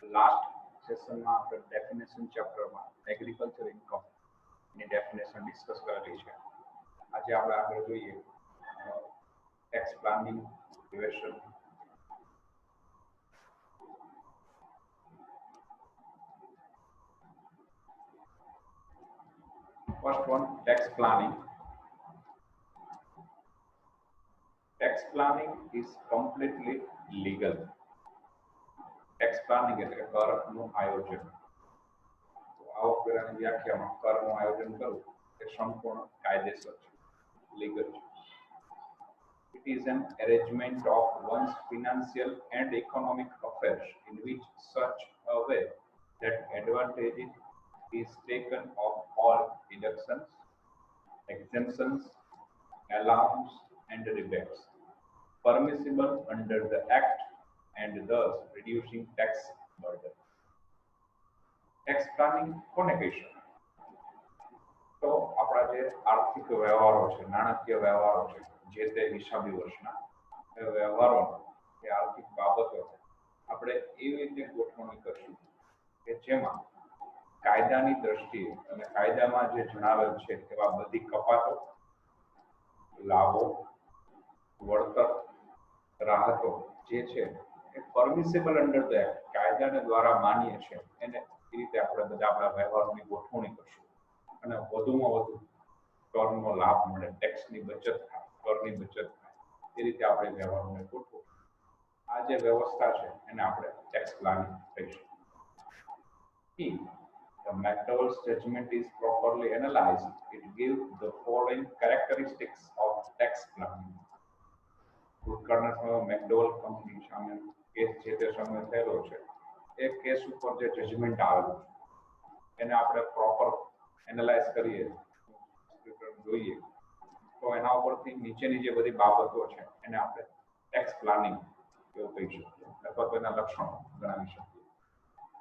Last સેશનમાં આપણે definition ચેપ્ટરમાં agriculture income ની ડેફિનેશન ડિસ્કસ કરેલી છે. આજે આપણે આગળ જોઈએ tax planning evaluation. First one, tax planning. Tax planning is completely legal. Tax planning એટલે કરનું આયોજન. આવકવેરાની વ્યાખ્યામાં કરનું આયોજન કરવું એ સંપૂર્ણ કાયદેસર છે, લીગલ છે. It is an arrangement of one's financial and economic affairs in which such a way that advantage is taken of all deductions, exemptions, allowance and rebates permissible under the Act and thus reducing tax burden. Tax planning કોને કહી શકાય? તો આપણા જે આર્થિક વ્યવહારો છે, નાણાકીય વ્યવહારો છે, જે તે હિસાબી વર્ષના વ્યવહારો કે આર્થિક બાબતો આપણે એવી રીતે ગોઠવણી કરશું કે જેમાં કાયદાની દ્રષ્ટિએ અને કાયદામાં જે જણાવેલ છે એવા બધી કપાતો, લાભો, વળતર, રાહતો જે છે એ પરમિસિબલ અંડર ધ એક્ટ, કાયદાને દ્વારા માન્ય છે, એને એ રીતે આપણે બધા આપણા વ્યવહારોની ગોઠવણી કરશું અને વધુમાં વધુ કરનો લાભ મળે, ટેક્સની બચત થાય, કરની બચત થાય, એ રીતે આપણે વ્યવહારોને ગોઠવું. આ જે વ્યવસ્થા છે એને આપણે ટેક્સ પ્લાનિંગ કહીશું. If the McDowell's judgment is properly analyzed, it gives the following characteristics of tax planning. ભૂતકાળના સમયમાં મેકડોવલ કંપની સામે કેસ જે તે સમયે થયેલો છે, એ કેસ ઉપર જે જજમેન્ટ આવેલું છે એને આપણે પ્રોપર એનાલાઇઝ કરીએ, જોઈએ તો એના ઉપરથી નીચેની જે બધી બાબતો છે એને આપણે ટેક્સ પ્લાનિંગ એવું કહી શકીએ અથવા તો એના લક્ષણો ગણાવી શકીએ.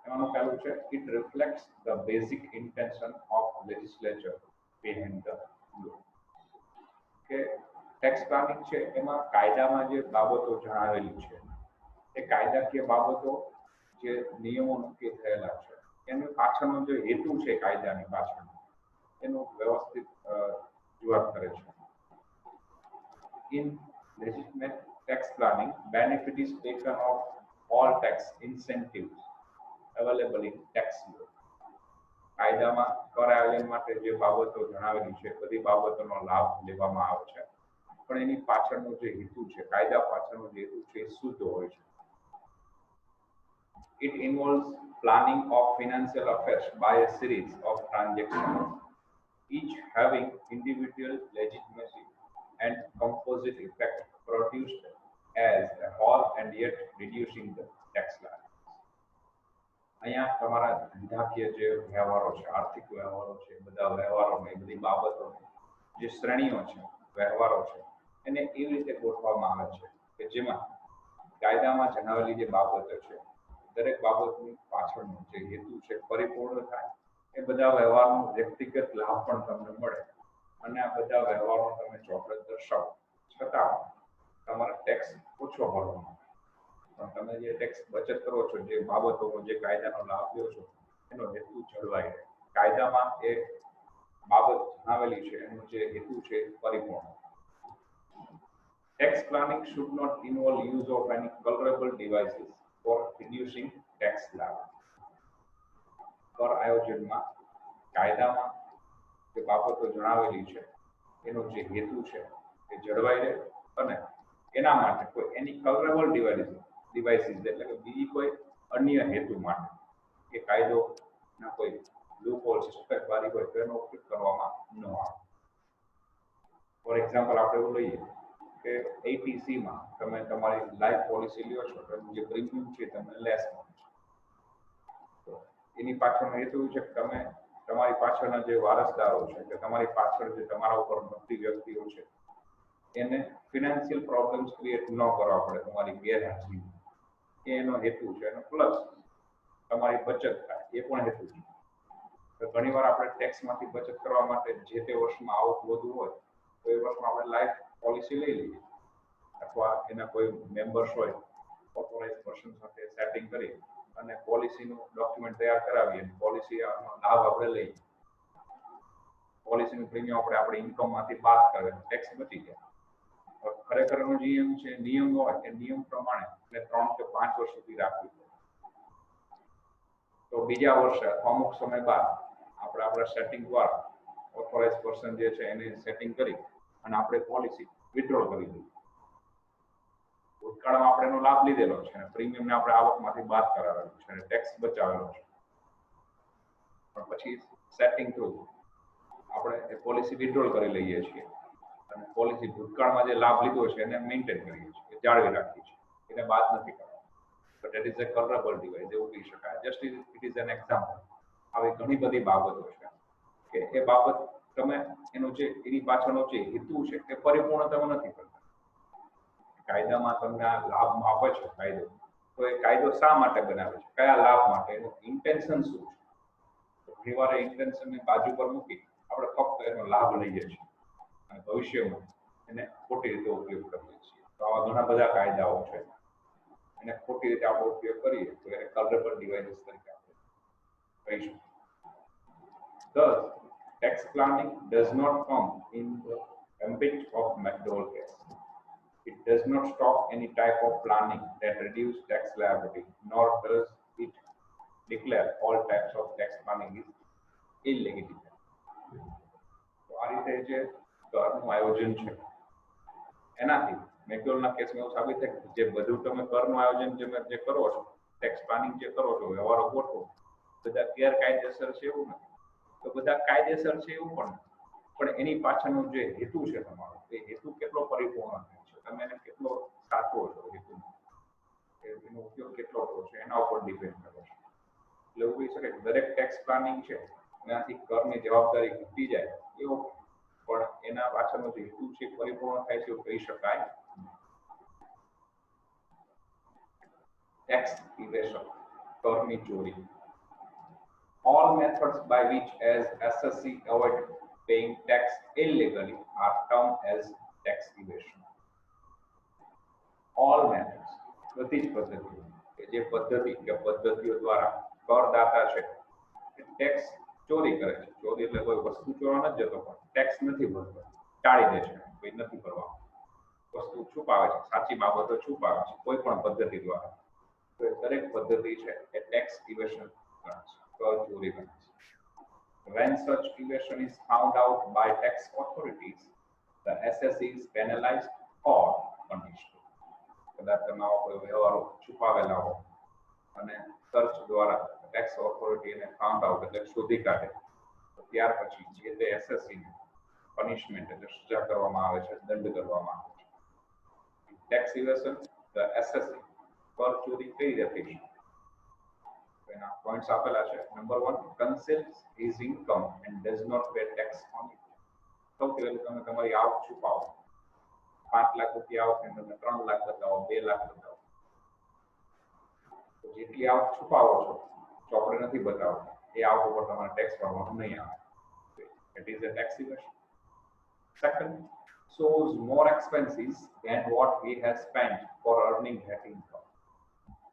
એમાંનું પહેલું છે, it reflects the basic intention of legislature behind the law. કે ટેક્સ પ્લાનિંગ છે એમાં કાયદામાં જે બાબતો જણાવેલી છે એ કાયદાકીય બાબતો જે નિયમો નક્કી થયેલા છે એની પાછળનો જે હેતુ છે કાયદાની પાછળનો એનું વ્યવસ્થિત રજૂઆત કરે છે. In legitimate tax planning, benefit is taken of all tax incentives available in tax law. કાયદામાં કર આયોજન માટે જે બાબતો જણાવેલી છે બધી બાબતોનો લાભ લેવામાં આવે છે, પણ એની પાછળનો જે હેતુ છે, કાયદા પાછળનો જે હેતુ છે એ શુદ્ધ હોય છે. It involves planning of financial affairs by a series of transactions, each having individual legitimacy and composite effect produced as a whole and yet reducing the tax liability. અહીંયા તમારા ધંધાકીય જે વ્યવહારો છે, આર્થિક વ્યવહારો છે, બધા વ્યવહારોને બધી બાબતોને જે શ્રેણીઓ છે, વ્યવહારો છે, એને એવી રીતે ગોઠવવામાં આવે છે કે જેમાં કાયદામાં જણાવેલી જે બાબતો છે દરેક બાબતની પાછળનો જે હેતુ છે પરિપૂર્ણ થાય, એ બધા વ્યવહારનો વ્યક્તિગત લાભ પણ તમને મળે અને આ બધા વ્યવહારો તમે ચોક્કસ દર્શાવો છતાં તમારે ટેક્સ ઓછો ભરવાનો. પણ તમે જે ટેક્સ બચત કરો છો, જે બાબતોનો જે કાયદાનો લાભ લ્યો છો એનો હેતુ જળવાઈ રહે, કાયદામાં એ બાબત જણાવેલી છે એનો જે હેતુ છે પરિપૂર્ણ. Tax planning should not involve use of any colorable devices for reducing tax liability. કર આયોજનમાં કાયદામાં જે બાબતો જણાવેલી છે એનો જે હેતુ છે એ જળવાઈ રહે અને એના માટે કોઈ એની કલરેબલ ડિવાઇસીસ એટલે કે બીજી કોઈ અન્ય હેતુ માટે એ કાયદોના કોઈ લૂપહોલ સસ્પેક્ટ વાળી હોય તો એનો ઉપયોગ કરવામાં ન આવે. ફોર એક્ઝામ્પલ આપણે એવું લઈએ કે એટીસીમાં તમે તમારી લાઈફ પોલિસી લ્યો છો તો જે પ્રીમિયમ છે તમને લેસ મળે છે. તો એની પાછળનો હેતુ છે કે તમે તમારી પાછળના જે વારસદારો છે કે તમારી પાછળ જે તમારા ઉપર મોટી વ્યક્તિઓ છે એને ફિનાન્શિયલ પ્રોબ્લેમ્સ ક્રિએટ ન કરવા પડે તમારી ગેરહાજરી, એ એનો હેતુ છે. અને પ્લસ તમારી બચત થાય એ પણ હેતુ છે. તો ઘણીવાર આપણે ટેક્સમાંથી બચત કરવા માટે જે તે વર્ષમાં આવક વધુ હોય તો એ વર્ષમાં આપણે લાઈફ પોલિસી લઈ લઈએ અથવા એના કોઈ મેમ્બર્સ હોય ઓથોરાઇઝ પર્સન સાથે સેટિંગ કરી અને પોલિસીનું ડોક્યુમેન્ટ તૈયાર કરાવીએ અને પોલિસી લાભ આપણે લઈએ. પોલિસીનું પ્રીમિયમ આપણે ઇન્કમમાંથી બાદ કરે ટેક્સ બચી જાય. ખરેખરનો નિયમ હોય એ નિયમ પ્રમાણે એટલે 3 કે 5 વર્ષ સુધી રાખવી પડે. તો બીજા વર્ષે અમુક સમય બાદ આપણે આપણા સેટિંગ દ્વારા ઓથોરાઇઝ પર્સન જે છે એને સેટિંગ કરી અને આપણે પોલિસી વિથડ્રોલ કરી દઈએ. ભૂતકાળમાં આપણે એનો લાભ લીધેલો છે અને પ્રીમિયમને આપણે આવકમાંથી બાદ કરાવેલો છે અને ટેક્સ બચાવેલો છે. પણ પછી સેટિંગ થ્રુ આપણે એ પોલિસી વિથડ્રોલ કરી લઈએ છીએ અને પોલિસી ભૂતકાળમાં જે લાભ લીધો છે એને મેન્ટેન કરીએ છીએ, જાળવી રાખીએ છીએ, એને બાદ નથી કરતા. But it is a colourable device એવું કહી શકાય. Just it is an example. આવી ઘણી બધી બાબતો છે કે એ બાબત તમે એનું જે એની પાછળનો જે હેતુ છે તે પરિપૂર્ણ તમે નથી કરતા. કાયદામાં તમને આ લાભ આપે છે કાયદો, તો એ કાયદો શા માટે બનાવે છે, કયા લાભ માટે, એનું ઇન્ટેન્શન શું છે. ઘણી વાર ઇન્ટેન્શનને બાજુ પર મૂકી આપણે ફક્ત એનો લાભ લઈએ છીએ અને ભવિષ્યમાં એને ખોટી રીતે ઉપયોગ કરીએ છીએ. તો આવા ઘણા બધા કાયદાઓ છે, એને ખોટી રીતે આપણે ઉપયોગ કરીએ તો એને કલરેબલ ડિવાઇસીસ તરીકે આપણે કહીશું. Thus, tax planning does not come in the ambit of McDowell case. It does not stop any type of planning that reduce tax liability, nor does it declare all types of tax planning is illegitimate. તો આ રીતે જે કરનું આયોજન છે એનાથી મેકડોનના કેસમાં એવું સાબિત થાય કે જે બધું તમે કરનું આયોજન જે કરો છો, ટેક્સ પ્લાનિંગ જે કરો છો, વ્યવહારો ગોઠવો, બધા ગેરકાયદેસર છે એવું નથી. તો બધા કાયદેસર છે એવું પણ એની પાછળનો જે હેતુ છે તમારો, એ હેતુ કેટલો પરિપૂર્ણ થાય છે, તમે એને કેટલો સાચવો છો, એનો ઉપયોગ કેટલો કરો છો એના ઉપર ડિપેન્ડ કરે છે. એટલે એવું કહી શકાય કે દરેક ટેક્સ પ્લાનિંગ છે એનાથી કરની જવાબદારી ઘટી જાય એવું, પણ એના પાછળનો જે હેતુ છે પરિપૂર્ણ થાય છે એવું કહી શકાય. ટેક્સ ઇવેશન, કરની ચોરી. All methods by which as assessee avoid paying tax illegally are termed as tax evasion. All methods, બધી જ પદ્ધતિઓ કે જે પદ્ધતિ કે પદ્ધતિઓ દ્વારા કરદાતા છે ટેક્સ ચોરી કરે છે. ચોરી એટલે કોઈ વસ્તુ ચોરવા નથી જતો પણ ટેક્સ નથી ભરતો, ટાળી દે છે, કોઈ નથી ભરવા, વસ્તુ છુપાવે છે, સાચી બાબતો છુપાવે છે કોઈ પણ પદ્ધતિ દ્વારા. તો એ દરેક પદ્ધતિ છે એ ટેક્સ ઇવેશન ગણાય છે, કર ચોરી ગણાય છે. When such evasion is found out by tax authorities, the assessee is penalized or punished. કદાચ તમે આવા કોઈ વ્યવહારો છુપાવેલા હો અને સર્ચ દ્વારા ટેક્સ ઓથોરિટી એને ફાઉન્ડ આઉટ એટલે શોધી કાઢે તો ત્યાર પછી જે તે એસએસસીને પનિશમેન્ટ એટલે સજા કરવામાં આવે છે, દંડ કરવામાં આવે છે. ટેક્સ ઇવેશન, ધ એસએસસી કર ચોરી કઈ રીતે થઈ શકે? એના પોઈન્ટ્સ આપેલા છે. Number 1, conceals his income and does not pay tax on it. સૌથી પહેલું તમે તમારી આવક છુપાવો. 5 લાખ રૂપિયા આવક ને તમે 3 લાખ બતાવો, 2 લાખ બતાવો, તો જેટલી આવક છુપાવો છો ચોપડે નથી બતાવતા એ આવક ઉપર તમારે ટેક્સ ભરવાનો નહીં આવે. It is a tax evasion. Second, shows more expenses than what he has spent for earning that income.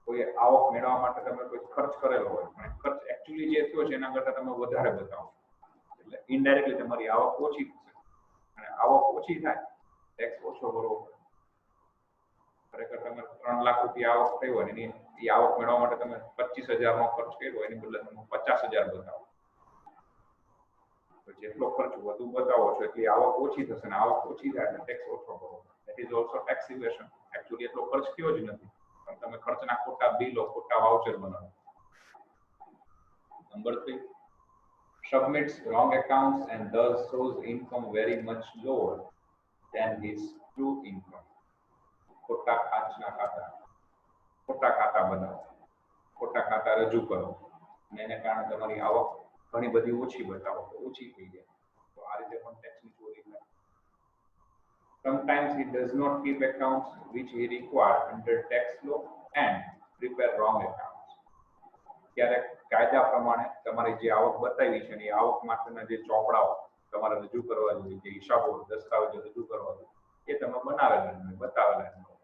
કોઈ આવક મેળવવા માટે તમે કોઈ ખર્ચ કરેલો હોય પણ ખર્ચ એક્ચ્યુઅલી જે થયો છે એના કરતાં તમે વધારે બતાવો, એટલે ઇનડાયરેક્ટલી તમારી આવક ઓછી થશે અને આવક ઓછી થાય ટેક્સ ઓછો ભરવો પડે. ખરેખર તમે 3 લાખ રૂપિયા આવક થઈ હોય એની એ આવક મેળવવા માટે તમે 25,000 નો ખર્ચ કર્યો એની બદલે તમે 50,000 બતાવો, તો જેટલો ખર્ચ વધુ બતાવો છો એટલી આવક ઓછી થશે અને આવક ઓછી થાય એટલે ટેક્સ ઓછો ભરવો. That is also tax evasion. Actually એટલો ખર્ચ થયો જ નથી પણ તમે ખર્ચના ખોટા બિલો, ખોટા વાઉચર બનાવો. Number 3, submits wrong accounts and thus shows income very much lower than his true income. ખોટા ખાતા બનાવો, ખોટા ખાતા રજૂ કરો અને એને કારણે તમારી આવક ઘણી બધી ઓછી બતાવો તો ઓછી થઈ જાય, તો આ રીતે પણ ટેક્સની ચોરી થાય. Sometimes he does not keep accounts which he required under tax law and prepare wrong accounts. ક્યારેક કાયદા પ્રમાણે તમારી જે આવક બતાવી છે એ આવક માટેના જે ચોપડાઓ તમારે રજૂ કરવા જોઈએ, જે હિસાબો દસ્તાવેજો રજૂ કરવા જોઈએ એ તમે બનાવેલા નથી, બતાવેલા નથી,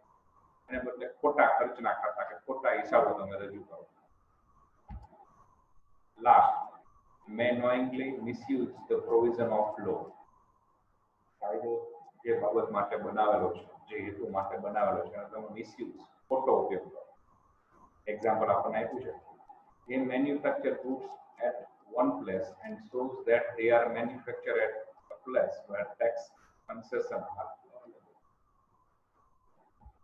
એને બદલે ખોટા ખર્ચના ખાતા કે ખોટા હિસાબો તમે રજૂ કરો. Last, may knowingly misuse the provision of law. કાયદો જે બાબત માટે બનાવેલો છે, જે હેતુ માટે બનાવેલો છે, એનો તમે મિસયુઝ, ખોટો ઉપયોગ કરો. એક્ઝામ્પલ આપણને આપ્યું છે. They manufacture goods at one place and shows that they are manufactured at a place where tax concession are available.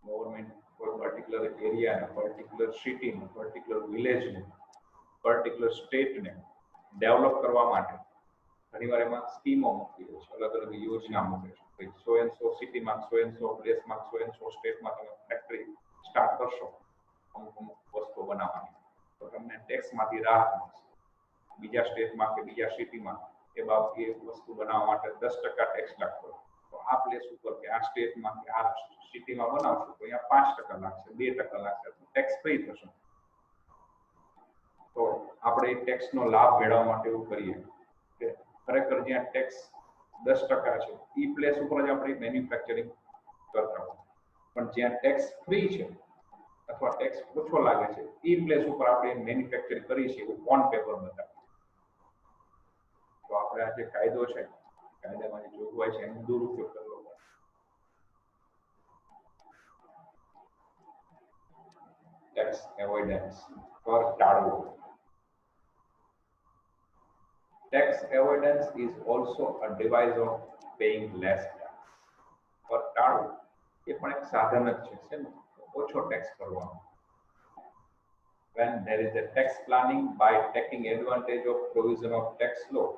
Government for particular area and a particular city, a particular village, particular state ને develop કરવા માટે ઘણીવાર એમાં સ્કીમો મૂકી હોય છે, અલગ અલગ યોજના મૂકે છે. સો એન્ડ સો સિટીમાં, સો and so પ્લેસમાં, so and so સ્ટેટમાં તમે ફેક્ટરી સ્ટાર્ટ કરશો અમુક અમુક વસ્તુઓ બનાવવાની, તો તમને ટેક્સમાંથી રાહત મળશે. બીજા સ્ટેટમાં કે બીજા સિટીમાં એ વસ્તુ બનાવવા માટે 10% ટેક્સ લાગતો, તો આ પ્લેસ ઉપર કે આ સ્ટેટમાં કે આ સિટીમાં બનાવશો તો અહીંયા 5% લાગશે, 2% લાગશે, ટેક્સ ફ્રી થશે. તો આપણે ટેક્સનો લાભ મેળવવા માટે એવું કરીએ કે ખરેખર જ્યાં ટેક્સ 10% છે એ પ્લેસ ઉપર જ આપણે મેન્યુફેક્ચરિંગ કરતા હોય, પણ જ્યાં ટેક્સ ફ્રી છે અથવા ટેક્સ ઓછો લાગે છે એ પ્લેસ ઉપર આપણે મેન્યુફેક્ચર કરી છે એવું ઓન પેપર બતાવે. તો આપણે આ જે કાયદો છે, કાયદામાં જે જોગવાઈ છે એનો દુરુપયોગ કરવો પડે. ટેક્સ એવોઇડન્સ, કર ટાળવો. Tax avoidance is also a device of paying less tax. કર ટાળવો એ પણ એક સાધન જ છે ને ઓછો ટેક્સ કરવાનો. When there is a tax planning by taking advantage of provision of tax law,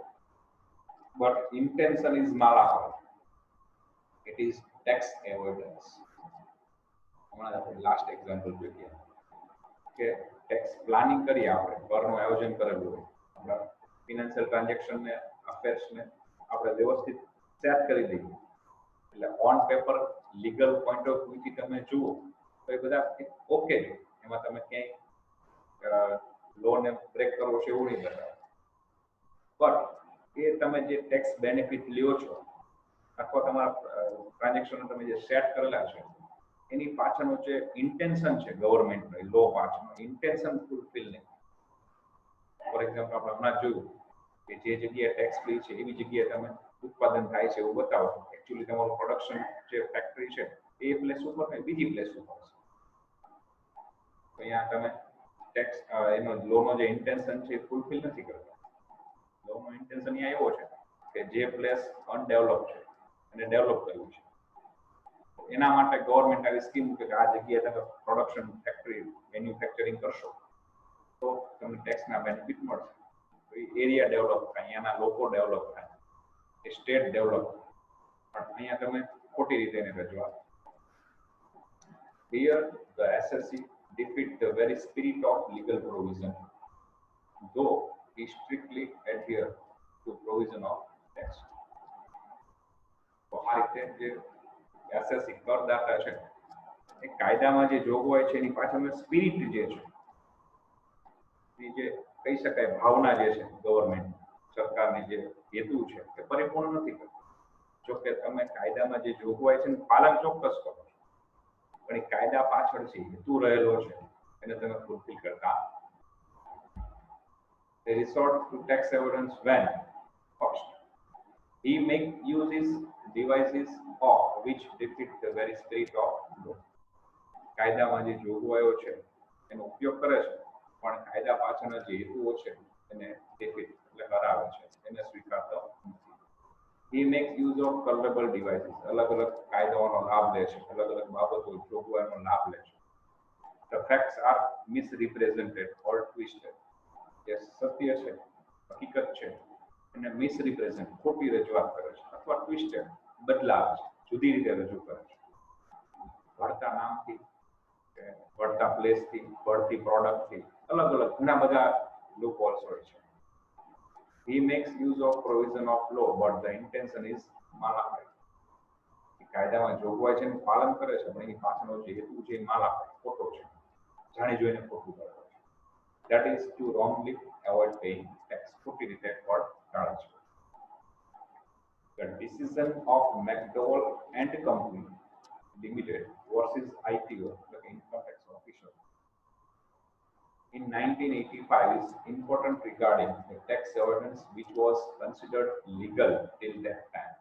but intention is malafide, it is tax avoidance. હમણાં આપણે લાસ્ટ એક્ઝામ્પલ જોઈએ કે ટેક્સ પ્લાનિંગ કરીએ, આપણે કરનું આયોજન કરેલું હોય, આપણા ફિનાન્શિયલ ટ્રાન્ઝેક્શન ને અફેર્સ ને આપણે વ્યવસ્થિત સેટ કરી દઈએ, એટલે on paper legal point of વ્યૂથી તમે જુઓ તો એ બધા ઓકે છે, એમાં તમે ક્યાંય લો ને બ્રેક કરવો છે એવું નહીં બતાવે. બટ એ તમે જે ટેક્સ બેનિફિટ લ્યો છો અથવા તમારા ટ્રાન્ઝેક્શન તમે જે સેટ કરેલા છે એની પાછળનું જે ઇન્ટેન્શન છે ગવર્મેન્ટનો, લો પાછળનો ઇન્ટેન્શન ફૂલફિલ નહીં. ફોર એક્ઝામ્પલ આપણે હમણાં જોયું કે જે જગ્યાએ ટેક્સ ફ્રી છે એવી જગ્યાએ તમે ઉત્પાદન થાય છે એવું બતાવો, એકચ્યુઅલી તમારું પ્રોડક્શન જે ફેક્ટરી છે એ પ્લેસ ઉપર ને બીજી પ્લેસ ઉપર છે, તો અહીંયા તમે ટેક્સ એનો લોનો જે ઇન્ટેન્શન છે એ ફૂલફિલ નથી કરતા. લોનો ઇન્ટેન્શન અહીંયા એવો છે કે જે પ્લેસ અનડેવલપ છે એને ડેવલપ કરવું છે, એના માટે ગવર્મેન્ટ આવી સ્કીમ મૂકે કે આ જગ્યાએ તમે પ્રોડક્શન ફેક્ટરી મેન્યુફેક્ચરિંગ કરશો તો તમને ટેક્સના બેનિફિટ મળશે. તો એ એરિયા ડેવલપ થાય, અહીંયાના લોકો ડેવલપ થાય, એ સ્ટેટ ડેવલપ થાય. પણ અહીંયા તમે ખોટી રીતે એને રજૂઆત. Here the SSC defeat the very spirit of legal provision, though he strictly adhere to provision of tax. તો આ રીતે જે એસએસસી કરદાતા છે એ કાયદામાં જે જોગવાઈ છે એની પાછળનું સ્પિરિટ જે છે, એ જે કહી શકાય ભાવના જે છે ગવર્મેન્ટ સરકારની જે હેતુ છે તે પરિપૂર્ણ નથી કરતી. જો કે તમે કાયદામાં જે જોગવાઈ છે એનું પાલન ચોક્કસ કરો, પણ એ કાયદા પાછળ છે હેતુ રહેલો છે એને તમે ફૂલફિલ કરતા. They resort to tax avoidance when first he make uses devices of which defeat the very spirit of law. કાયદામાં જે જોગવાઈઓ છે એનો ઉપયોગ કરે છે પણ કાયદા પાછળના જે હેતુઓ છે એને defeat એટલે હરાવે છે, એને સ્વીકારતો નથી. He makes use of colorable devices, અલગ અલગ કાયદાઓનો લાભ લે છે, અલગ અલગ બાબતો જોગવાઈનો લાભ લે છે. The facts are misrepresented or twisted. જે સત્ય છે, હકીકત છે એને મિસરિપ્રેઝન્ટ ખોટી રજૂઆત કરે છે અથવા ટ્વિસ્ટેડ બદલાવે છે, જુદી રીતે રજૂ કરે છે. ભળતા નામથી કે ભળતા પ્લેસથી, ભળતી પ્રોડક્ટથી અલગ અલગ ઘણા બધા લૂપહોલ્સ હોય છે. He makes use of provision of law but the intention is malafide. કાયદામાં જોગવાઈ છે એનું પાલન કરે છે પણ એની પાછળનો જે હેતુ છે એ malafide ખોટો છે, જાણી જોઈને ખોટું કરે છે. That is to wrongly avoid paying tax. ખોટી રીતે કર ટાળે છે. The decision of McDowell and Company Limited versus ITO, the income tax official, in 1985 is important regarding the tax avoidance which was considered legal till that time.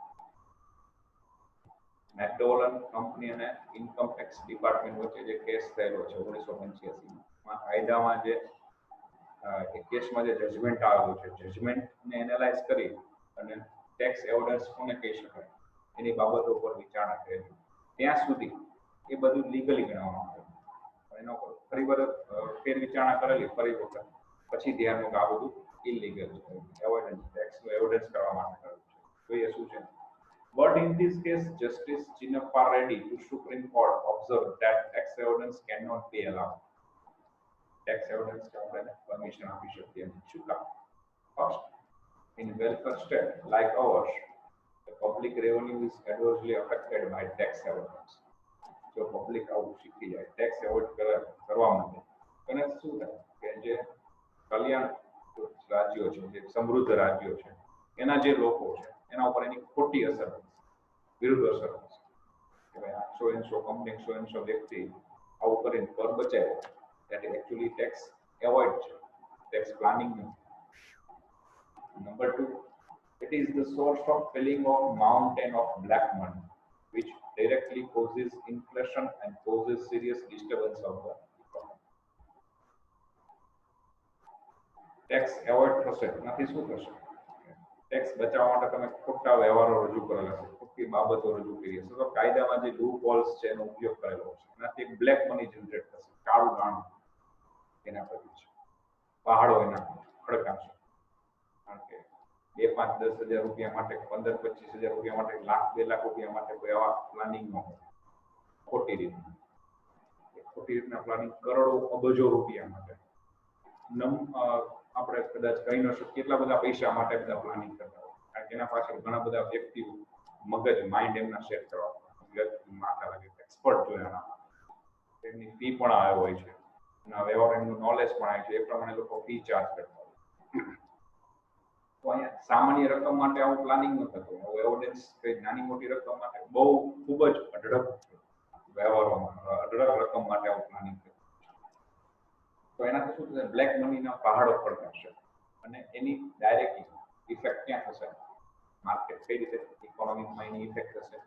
McDonald company અને income tax department વચ્ચે જે case થયેલો છે 1985 માં કાયદામાં જે એ કેસમાં જે જજમેન્ટ આવેલું છે જજમેન્ટને એનાલાઇઝ કરી અને ટેક્સ એવોર્ડન્સ કોને કહી શકાય એની બાબતો પર વિચારણા કરેલી ત્યાં સુધી એ બધું લીગલી ગણવામાં આવે એના પર ફરી વખત ફેર વિચારણા કરેલી ફરી વખત પછી ધ્યાનમાં આ બધું ઇલીગલ છે એવોર્ડન્સ ટેક્સનું એવોર્ડન્સ કરવા માટે કરેલું છે જોઈએ શું છે. But in this case, Justice Chinnappa Reddy to Supreme Court observed that tax avoidance cannot be allowed. Tax avoidance permission official first, in welfare state like ours, the public revenue is adversely affected by tax avoidance. So public આવું શીખી જાય tax avoid કરવા માટે અને શું થાય કે જે કલ્યાણ રાજ્યો છે જે સમૃદ્ધ રાજ્યો છે એના જે લોકો છે એના ઉપર એની ખોટી અસર વિરુદ્ધ અસર કે ભાઈ આ સો and so company so and so વ્યક્તિ આવું કરીને કર બચાવ્યો that actually tax avoid છે tax planning નથી. Number 2, it is the source of filling of mountain of black money which directly causes inflation and causes serious disturbance of the economy. Tax avoid થશે નથી શું થશે tax બચાવવા માટે તમે ખોટા વ્યવહારો રજૂ કરેલા છે ખોટી બાબતો રજૂ કરી હશે તો કાયદામાં જે લૂપ હોલ્સ છે એનો ઉપયોગ કરેલો છે એનાથી એક બ્લેક મની જનરેટ થશે કાળું નાણું એના પછી છે પહાડો એના ખડકાશે કારણ કે 2-5-10 હજાર રૂપિયા માટે 15-25 હજાર રૂપિયા માટે 1,00,000-2 લાખ રૂપિયા માટે કોઈ આવા પ્લાનિંગ ન હોય ખોટી રીતના પ્લાનિંગ કરોડો અબજો રૂપિયા માટે આપણે કદાચ કહી ન શકીએ કેટલા બધા પૈસા માટે બધા પ્લાનિંગ કરતા હોય કારણ કે એના પાછળ ઘણા બધા વ્યક્તિઓ મગજ માઇન્ડ એમના સેટ કરવા માથા લાગે એક્સપર્ટ જોયા એમની ફી પણ આવે હોય છે એના વ્યવહાર એમનું નોલેજ પણ આવે છે એ પ્રમાણે લોકો ફી ચાર્જ કરતા હોય તો અહીંયા સામાન્ય રકમ માટે આવું પ્લાનિંગ ન થતું હવે એવોર્ડન્સ કઈ નાની મોટી રકમ માટે બહુ ખૂબ જ અઢળક વ્યવહારોમાં અઢળક રકમ માટે આવું પ્લાનિંગ થતું તો એનાથી શું થશે બ્લેક મનીના પહાડો પડશે અને એની ડાયરેક્ટ ઇફેક્ટ ક્યાં થશે માર્કેટ કઈ રીતે ઇકોનોમીમાં એની ઇફેક્ટ થશે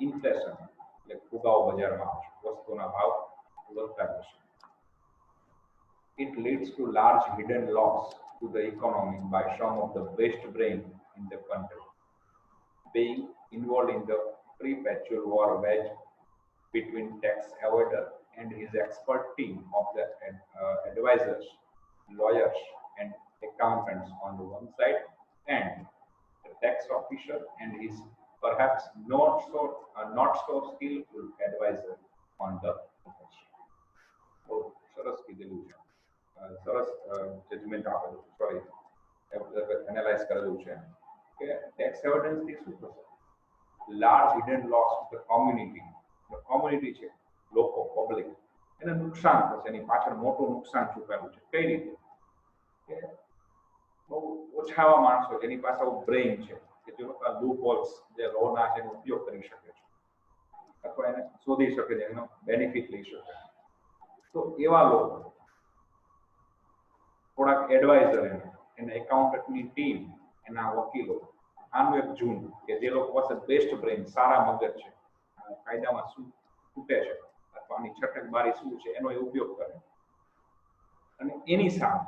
ઇન્ફ્લેશન એટલે ફુગાવો બજારમાં આવશે વસ્તુના ભાવ વધતા જશે. It leads to large hidden loss to the economy by some of the best brain in the country being involved in the perpetual war waged between tax avoider and his expert team of the advisors, lawyers and accountants on the one side and the tax officer and his perhaps not so skillful advisor on the other side. So, સરસ કીધેલું છે સરસ judgement આપેલું છે sorry analyse કરેલું છે કે tax એવોર્ડન્સ થી શું થશે large hidden loss to the community છે લોકો પબ્લિક એને નુકસાન થશે એની પાછળ મોટું નુકસાન છુપાયેલું છે કઈ રીતે કે બહુ ઓછા એવા માણસો જેની પાસે આવું બ્રેઇન છે કે જે લોકો લૂપ હોલ્સ જે લોના છે એનો ઉપયોગ કરી શકે છે અથવા એને શોધી શકે છે એનો બેનિફિટ લઈ શકે તો એવા લોકો થોડાક એડવાઇઝર એના એકાઉન્ટન્ટની ટીમ એના વકીલો આનું એક ઝુંડ કે જે લોકો પાસે બેસ્ટ બ્રેઇન સારા મગજ છે કાયદામાં શું ખૂટે છે અથવા આની છટકબારી શું છે એનો એ ઉપયોગ કરે અને એની સામે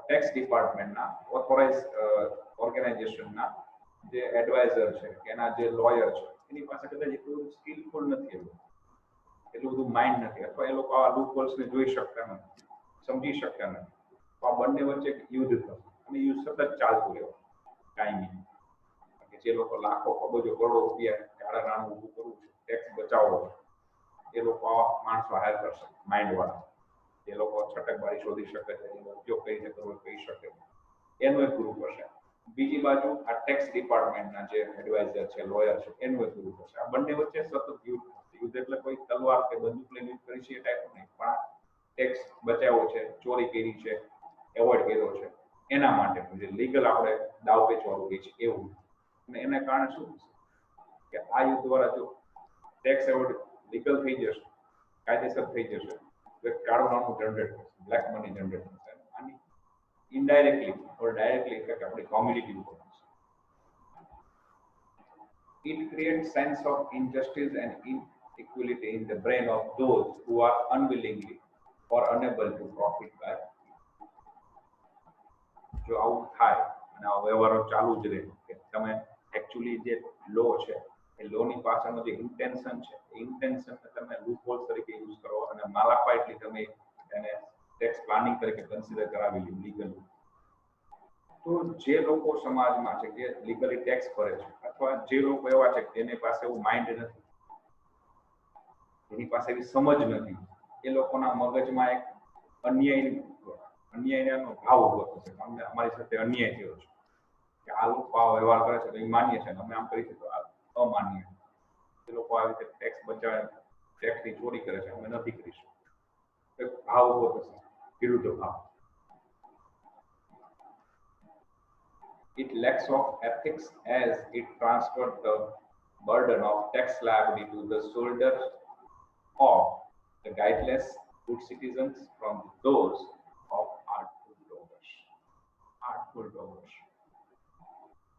ટેક્સ ડિપાર્ટમેન્ટના ઓથોરાઇઝ ઓર્ગેનાઇઝેશનના જે એડવાઇઝર છે એના જે લોયર છે એની પાસે કદાચ એટલું સ્કિલફુલ નથી એટલું બધું માઇન્ડ નથી અથવા એ લોકો આ લૂપ હોલ્સને જોઈ શકતા નથી સમજી શકતા નથી તો આ બંને વચ્ચે યુદ્ધ થશે અને યુદ્ધ સતત ચાલતું રહેવું કાયમી કે જે લોકો લાખો અબજો કરોડો રૂપિયા કાળા નાણું ઊભું કરવું છે ટેક્સ બચાવવો છે એ લોકો આવા માણસો હાયર કરશે માઇન્ડ વાળા એ લોકો છટકબારી શોધી શકે છે એનો ઉપયોગ કઈ રીતે કરવો કહી શકે એનું એક ગ્રુપ હશે બીજી બાજુ આ ટેક્સ ડિપાર્ટમેન્ટના જે એડવાઇઝર છે લોયર છે એનું એક ગ્રુપ હશે આ બંને વચ્ચે સતત યુદ્ધ એટલે કોઈ તલવાર કે બંદૂક લઈને યુદ્ધ કરી છે એ ટાઈપ નહીં પણ ટેક્સ બચાવ્યો છે ચોરી કરી છે એવોઇડ કર્યો છે એના માટે જે લીગલ આપણે દાવ વેચવાનું કહે છે એવું અને એના કારણે શું થશે કે આ યુદ્ધ દ્વારા જો ટેક્સ એવોર્ડ લીગલ થઈ જશે કાયદેસર થઈ જશે તો એક કાળું નાણું જનરેટ થશે, બ્લેક મની જનરેટ થશે. આની ઇનડાયરેક્ટલી ઓર ડાયરેક્ટલી ઇફેક્ટ આપણી કોમ્યુનિટી ઉપર થશે. It creates sense of injustice and inequality in the brain of those who are unwillingly or unable to profit by. જો આવું થાય અને આ વ્યવહારો ચાલુ જ રહે કે તમે એકચ્યુઅલી જે લો છે એ લોની પાછળનો જે ઇન્ટેન્શન છે એ ઇન્ટેન્શનને તમે લૂપહોલ્સ તરીકે યુઝ કરો અને માલાફાઇટલી તમે એને ટેક્સ પ્લાનિંગ તરીકે કન્સિડર કરાવી લો લીગલી. તો જે લોકો સમાજમાં છે જે લીગલી ટેક્સ ભરે છે અથવા જે લોકો એવા છે કે જેની પાસે એવું માઇન્ડ નથી, એની પાસે એવી સમજ નથી, એ લોકોના મગજમાં એક અન્યાયનો ભાવ ઉભો થશે. અમને અમારી સાથે અન્યાય થયો છે કે આ લોકો આ વ્યવહાર કરે છે તો એ માન્ય છે, અમે આમ કરીશું તો આ અમાન્ય. એ લોકો આવી રીતે ટેક્સ બચાવે, ટેક્સની ચોરી કરે છે, અમે નથી કરીશું. એક ભાવ ઉભો થશે, વિરુદ્ધ ભાવ. It lacks of ethics as it transfers the burden of tax liability to the shoulders of the guileless good citizens from those of artful robbers. Artful robbers.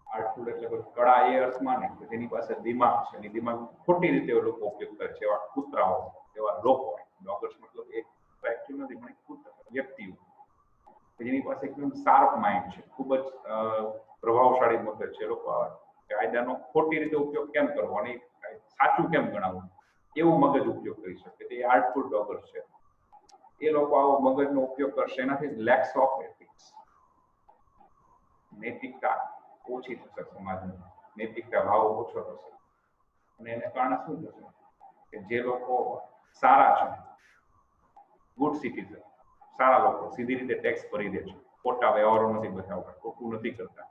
આર્ટફુલ એટલે કોઈ કળા એ અર્થમાં નહીં કે જેની પાસે દિમાગ છે અને દિમાગ ખોટી રીતે લોકો ઉપયોગ કરે છે, એવા કૂતરાઓ, એવા લોકો. ડોગર્સ મતલબ એક એકચ્યુઅલ નથી પણ કૂતરા વ્યક્તિઓ જેની પાસે એકદમ શાર્પ માઇન્ડ છે, ખૂબ જ પ્રભાવશાળી મગજ છે. લોકો કાયદાનો ખોટી રીતે ઉપયોગ કેમ કરવો અને સાચું કેમ ગણાવવું એવું મગજ ઉપયોગ કરી શકે, તે આર્ટફુલ ડોગર્સ છે. એ લોકો આવો મગજનો ઉપયોગ કરશે, એનાથી લેક્સ ઓફ એથિક્સ, નૈતિકતા ઓછી થશે સમાજની, નૈતિકતા ભાવ ઓછો થશે. અને એને કારણે શું થશે કે જે લોકો સારા છે, ગુડ સિટીઝન, સારા લોકો સીધી રીતે ટેક્સ ભરી દે છે, ખોટા વ્યવહારો નથી બતાવતા, ખોટું નથી કરતા,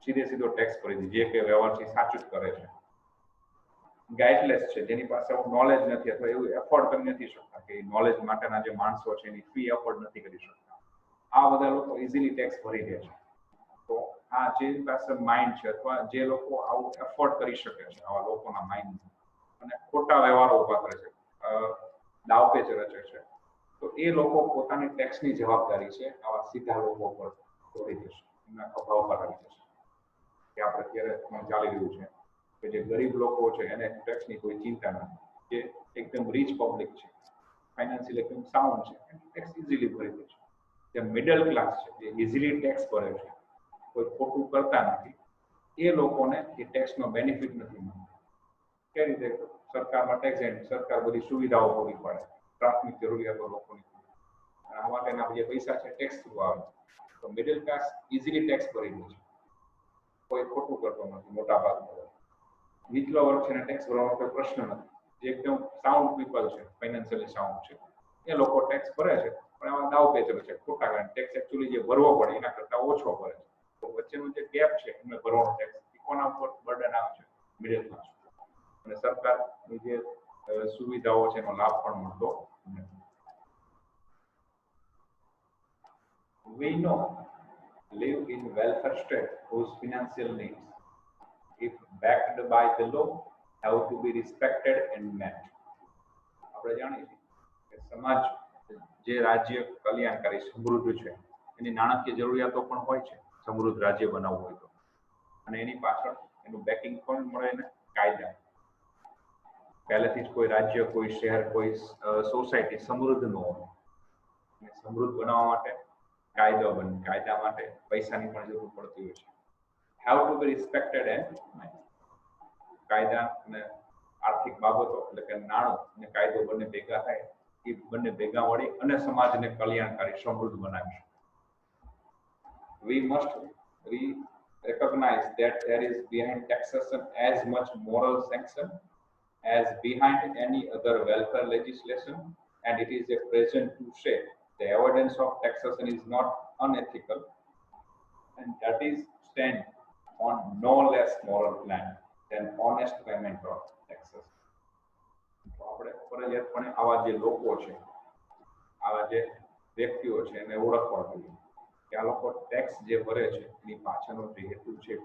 સીધો ટેક્સ ભરી દે, જે કે વ્યવહાર છે સાચું જ કરે છે. ગાઈડલેસ છે, જેની પાસે નોલેજ નથી અથવા એવું એફોર્ડ કરી નથી શકતા કે નોલેજ માટેના જે માણસો છે એની ફી એફોર્ડ નથી કરી શકતા, આ બધા લોકો ઇઝીલી ટેક્સ ભરી દે છે. તો આ જે પાસે માઇન્ડ છે અથવા જે લોકો આવું એફોર્ડ કરી શકે છે, આવા લોકોના માઇન્ડ અને ખોટા વ્યવહારો ઉભા કરે છે, દાવપેચ રચે છે, તો એ લોકો પોતાની ટેક્સની જવાબદારી છે આવા સીધા લોકો પર છોડી દેશે, એમના ખભા પર આવી જશે. કે આપણે અત્યારે ચાલી રહ્યું છે કે જે ગરીબ લોકો છે એને ટેક્સની કોઈ ચિંતા નથી, જે એકદમ રીચ પબ્લિક છે, ફાઇનાન્શિયલ એકદમ સાઉન્ડ છે, ટેક્સ ઇઝીલી ભરી દે છે. જે મિડલ ક્લાસ છે, જે ઇઝીલી ટેક્સ ભરે છે, કોઈ ખોટું કરતા નથી, એ લોકોને એ ટેક્સનો બેનિફિટ નથી મળતો. કઈ રીતે? સરકારમાં ટેક્સ એન્ડ સરકાર બધી સુવિધાઓ પૂરી પાડે, પ્રાથમિક જરૂરિયાતો લોકોની, આ માટેના જે પૈસા છે ટેક્સ થ્રુ આવે. તો મિડલ ક્લાસ ઇઝીલી ટેક્સ ભરી દે છે, કોઈ ખોટું કરતો નથી. મોટા ભાગનો નીચલો વર્ગ છે ને ટેક્સ ભરવાનો કોઈ પ્રશ્ન નથી. જે એકદમ સાઉન્ડ પીપલ છે, ફાઇનાન્શિયલી સાઉન્ડ છે, એ લોકો ટેક્સ ભરે છે, પણ આવા દાવ પેચર છે ખોટા, કારણ ટેક્સ એકચ્યુઅલી જે ભરવો પડે એના કરતા ઓછો ભરે છે. તો વચ્ચેનો જે ગેપ છે એમને ભરવાનો ટેક્સ, કોના ઉપર બર્ડન આવે છે? Middle class. અને સરકારની જે સુવિધાઓ છે એનો લાભ પણ મળતો નથી. We know live in welfare state whose financial needs, if backed by the law, have to be respected and met. આપણે જાણીએ છીએ કે સમાજ જે રાજ્ય કલ્યાણકારી સમૃદ્ધ છે એની નાણાકીય જરૂરિયાતો પણ હોય છે, સમૃદ્ધ રાજ્ય બનાવવું હોય તો, અને એની પાછળ એનું બેકિંગ પણ મળે ને કાયદા. પહેલેથી જ કોઈ રાજ્ય, કોઈ શહેર, કોઈ સોસાયટી સમૃદ્ધ ન હોય, અને સમૃદ્ધ બનાવવા માટે કાયદો બને, કાયદા માટે પૈસાની પણ જરૂર પડતી હોય છે. Have to be respected and કાયદા અને આર્થિક બાબતો એટલે કે નાણું અને કાયદો બંને ભેગા થાય, એ બંને ભેગા વળી અને સમાજને કલ્યાણકારી સમૃદ્ધ બનાવીશું. We must recognize that there is behind taxation as much moral sanction as behind any other welfare legislation, and it is a present to say the evidence of taxation is not unethical, and that is stand on no less moral plan than honest payment of taxes. તો આપણે ફરજિયાતપણે આવા જે લોકો છે, આવા જે વ્યક્તિઓ છે એને ઓળખવા જોઈએ કે આ લોકો ટેક્સ જે ભરે છે એની પાછળનો જે હેતુ છે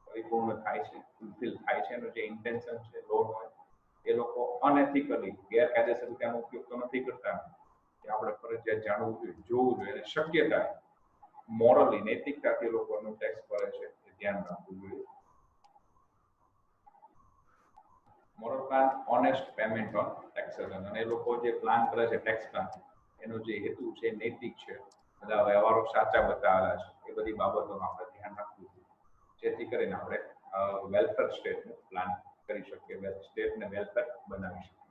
પરિપૂર્ણ થાય છે, ફૂલફિલ થાય છે, એનો જે ઇન્ટેન્શન છે લોન હોય, એ લોકો અનએથિકલી ગેરકાયદેસર રીતે આનો ઉપયોગ તો નથી કરતા, એ આપણે ફરજિયાત જાણવું જોઈએ, જોવું જોઈએ, અને શક્ય થાય મોરલી નૈતિકતાથી લોકોનું ટેક્સ ભરે છે એ ધ્યાન રાખવું જોઈએ. Moral plan honest payment on taxation, અને એ લોકો જે પ્લાન કરે છે ટેક્સ પ્લાન, એનો જે હેતુ છે નૈતિક છે, બધા વ્યવહારો સાચા બતાવેલા છે, એ બધી બાબતોનું આપણે ધ્યાન રાખવું જોઈએ, જેથી કરીને આપણે વેલફેર સ્ટેટનું પ્લાન કરી શકીએ, સ્ટેટને વેલફેર બનાવી શકીએ.